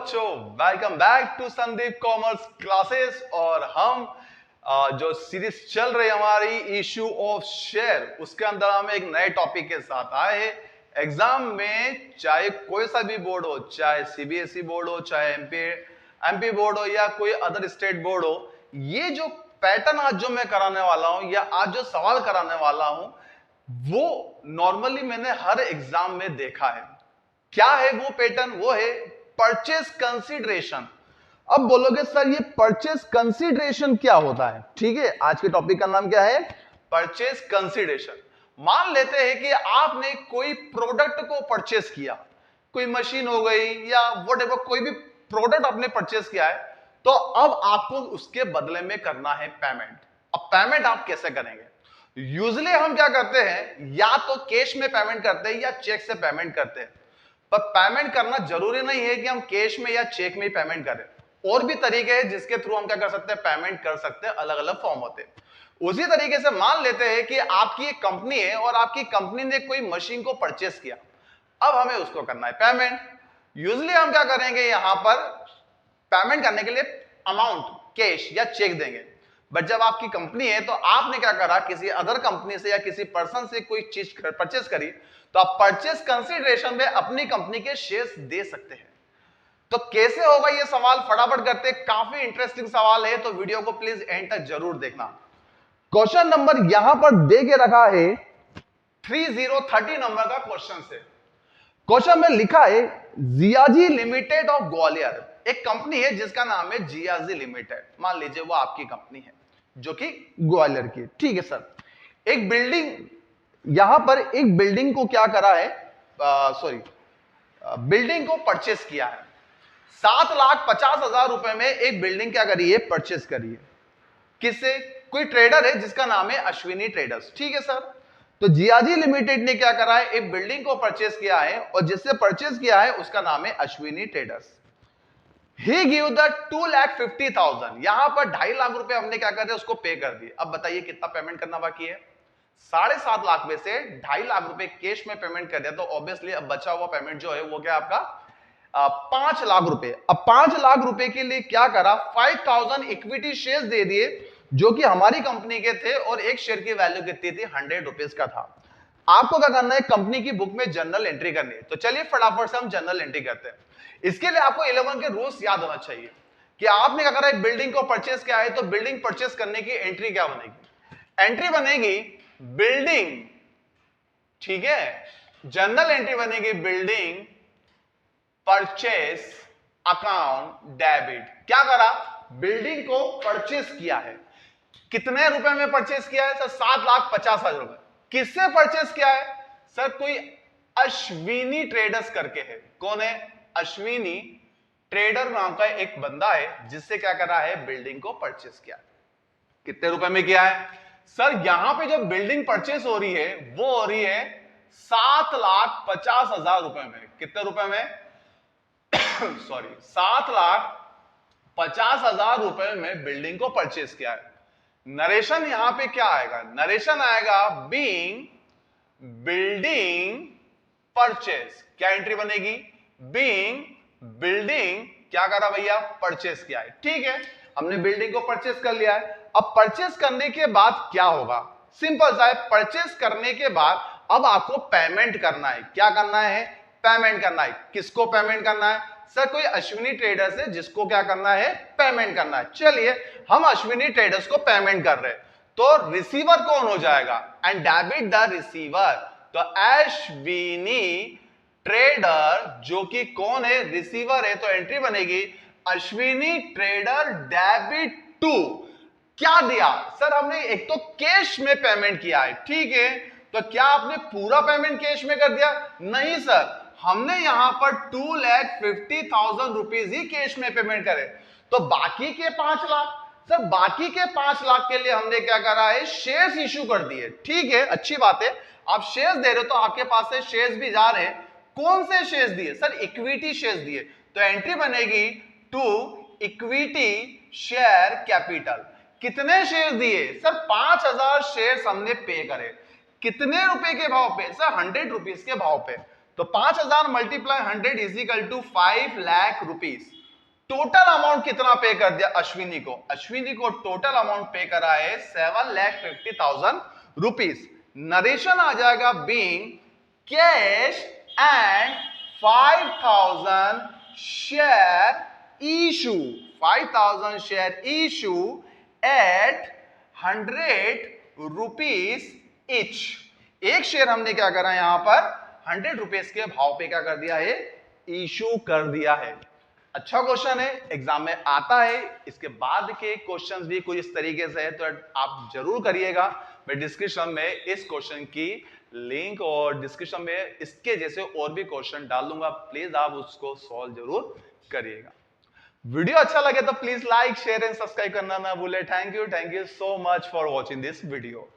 बच्चों, welcome back to Sandeep commerce classes. और हम जो सीरीज चल रही हमारी इशू ऑफ शेयर, उसके अंदर हम एक नए टॉपिक के साथ आए हैं। एग्जाम में चाहे कोई सा भी बोर्ड हो, चाहे सीबीएसई बोर्ड हो, चाहे एमपी बोर्ड हो या कोई अदर स्टेट बोर्ड हो, ये जो पैटर्न आज जो मैं कराने वाला हूं या आज जो सवाल कराने वाला हूं, वो नॉर्मली मैंने हर एग्जाम में देखा है। क्या है वो पैटर्न? वो है परचेस कंसीडरेशन। अब बोलोगे सर ये परचेस कंसीडरेशन क्या होता है? ठीक है, आज के टॉपिक का नाम क्या है? Purchase consideration. मान लेते हैं कि आपने कोई प्रोडक्ट को परचेस किया, कोई मशीन हो गई या व्हाटएवर, कोई भी प्रोडक्ट आपने परचेस किया है, तो अब आपको उसके बदले में करना है पेमेंट। अब पेमेंट आप कैसे करेंगे? यूजुअली हम क्या करते हैं, या तो कैश में पेमेंट करते हैं या चेक से पेमेंट करते हैं। पर पेमेंट करना जरूरी नहीं है कि हम कैश में या चेक में ही पेमेंट करें। और भी तरीके हैं जिसके थ्रू हम क्या कर सकते हैं, पेमेंट कर सकते हैं। अलग अलग फॉर्म होते हैं। उसी तरीके से मान लेते हैं कि आपकी एक कंपनी है और आपकी कंपनी ने कोई मशीन को परचेस किया। अब हमें उसको करना है पेमेंट। यूजुअली हम क्या करेंगे, यहां पर पेमेंट करने के लिए अमाउंट कैश या चेक देंगे। बट जब आपकी कंपनी है तो आपने क्या करा, किसी अदर कंपनी से या किसी पर्सन से कोई चीज परचेस करी, तो आप परचेस कंसीडरेशन में अपनी कंपनी के शेयर्स दे सकते हैं। तो कैसे होगा ये सवाल, फटाफट करते। काफी इंटरेस्टिंग सवाल है, तो वीडियो को प्लीज एंड तक जरूर देखना। क्वेश्चन नंबर यहां पर दे के रखा है 3030 नंबर का क्वेश्चन से। क्वेश्चन में लिखा है जियाजी लिमिटेड ऑफ ग्वालियर। एक कंपनी है जिसका नाम है जियाजी लिमिटेड। मान लीजिए वो आपकी कंपनी है जो कि ग्वालियर की। ठीक है सर, एक बिल्डिंग, यहां पर एक बिल्डिंग को क्या करा है, बिल्डिंग को परचेस किया है। 7,50,000 रुपए में एक बिल्डिंग क्या करी है, परचेस करी है। किससे? कोई ट्रेडर है जिसका नाम है अश्विनी ट्रेडर्स। ठीक है सर, तो जियाजी लिमिटेड ने क्या करा है, एक बिल्डिंग को परचेस किया है और जिससे परचेस किया है उसका नाम है Ashwini traders. He give the 2,50,000। यहां पर 2.5 लाख रुपए हमने क्या कर दिया, उसको पे कर दिए। अब बताइए कितना पेमेंट करना बाकी है? 7.5 लाख में से 2.5 लाख रुपए कैश में पेमेंट कर दिया, तो ऑब्वियसली अब बचा हुआ पेमेंट जो है वो क्या आपका 5 लाख रुपए। अब 5 लाख रुपए के लिए क्या करा, 5,000 इक्विटी शेयर्स दे दिए जो कि हमारी कंपनी के थे और एक शेयर की वैल्यू कितनी थी, 100 रुपीज का था। आपको क्या करना है, कंपनी की बुक में जर्नल एंट्री करनी है। तो चलिए फटाफट से हम जर्नल एंट्री करते हैं। इसके लिए आपको 11 के रूल्स याद होना चाहिए कि आपने क्या करा है, बिल्डिंग को परचेस किया है, तो बिल्डिंग परचेस करने की एंट्री क्या बनेगी? एंट्री बनेगी बिल्डिंग, ठीक है, जर्नल एंट्री बनेगी बिल्डिंग परचेस अकाउंट डेबिट। क्या करा, बिल्डिंग को परचेस किया है। कितने रुपए में परचेस किया है सर? 7,50,000 रुपए। किससे परचेस किया है सर? कोई अश्विनी ट्रेडर्स करके है। कौन है? अश्विनी ट्रेडर नाम का एक बंदा है जिससे क्या करा है, बिल्डिंग को परचेस किया है। कितने रुपए में किया है सर? यहां पे जो बिल्डिंग परचेस हो रही है वो हो रही है 7,50,000 रुपए में। कितने रुपए में? सॉरी, 7,50,000 रुपए में बिल्डिंग को परचेस किया है। नरेशन यहां पे क्या आएगा? नरेशन आएगा बीइंग बिल्डिंग परचेस। क्या एंट्री बनेगी? बीइंग बिल्डिंग क्या करा भैया, परचेस किया है। ठीक है, हमने बिल्डिंग को परचेस कर लिया है। अब परचेस करने के बाद क्या होगा? सिंपल सा है, परचेस करने के बाद अब आपको पेमेंट करना है। क्या करना है? पेमेंट करना है। किसको पेमेंट करना है सर? कोई अश्विनी ट्रेडर्स है जिसको क्या करना है, पेमेंट करना है। चलिए हम अश्विनी ट्रेडर्स को पेमेंट कर रहे हैं, तो रिसीवर कौन हो जाएगा? And debit the receiver. तो अश्विनी ट्रेडर जो कि कौन है, रिसीवर है, तो एंट्री बनेगी अश्विनी ट्रेडर डेबिट टू। क्या दिया सर? हमने एक तो कैश में पेमेंट किया है। ठीक है, तो क्या आपने पूरा पेमेंट कैश में कर दिया? नहीं सर, हमने यहां पर 2,50,000 रुपीज ही कैश में पेमेंट करे। तो बाकी के 5 लाख सर, बाकी के 5 लाख के लिए हमने क्या करा है, शेयर्स इश्यू कर दिए। ठीक है, अच्छी बात है, आप शेयर्स दे रहे हो तो आपके पास से शेयर्स भी जा रहे हैं। कौन से शेयर्स दिए सर? इक्विटी शेयर्स दिए। तो एंट्री बनेगी टू इक्विटी शेयर कैपिटल। कितने शेयर दिए सर? 5,000 शेयर्स हमने पे करे। कितने रुपए के भाव पे सर? 100 रुपीज के भाव पे। तो 5000 multiply 100 is equal to 5 lakh rupees. Total amount कितना पे कर दिया अश्विनी को? अश्विनी को टोटल अमाउंट पे करा है 7,50,000 रुपीस। नरेशन आ जाएगा being cash and 5,000 share issue, 5,000 share issue at 100 rupees etch. एक शेयर हमने क्या करा यहां पर 100 रुपीस के भाव पे क्या कर दिया है? इशू कर दिया है। अच्छा क्वेश्चन है, एग्जाम में आता है। इसके बाद के क्वेश्चंस भी कुछ इस तरीके से है, तो आप जरूर करिएगा। मैं डिस्क्रिप्शन में इस क्वेश्चन की लिंक और डिस्क्रिप्शन में इसके जैसे और भी क्वेश्चन डाल दूंगा, प्लीज आप उसको सॉल्व जरूर करिएगा। वीडियो अच्छा लगे तो please like share and subscribe करना ना भूले। Thank you so much for watching this video.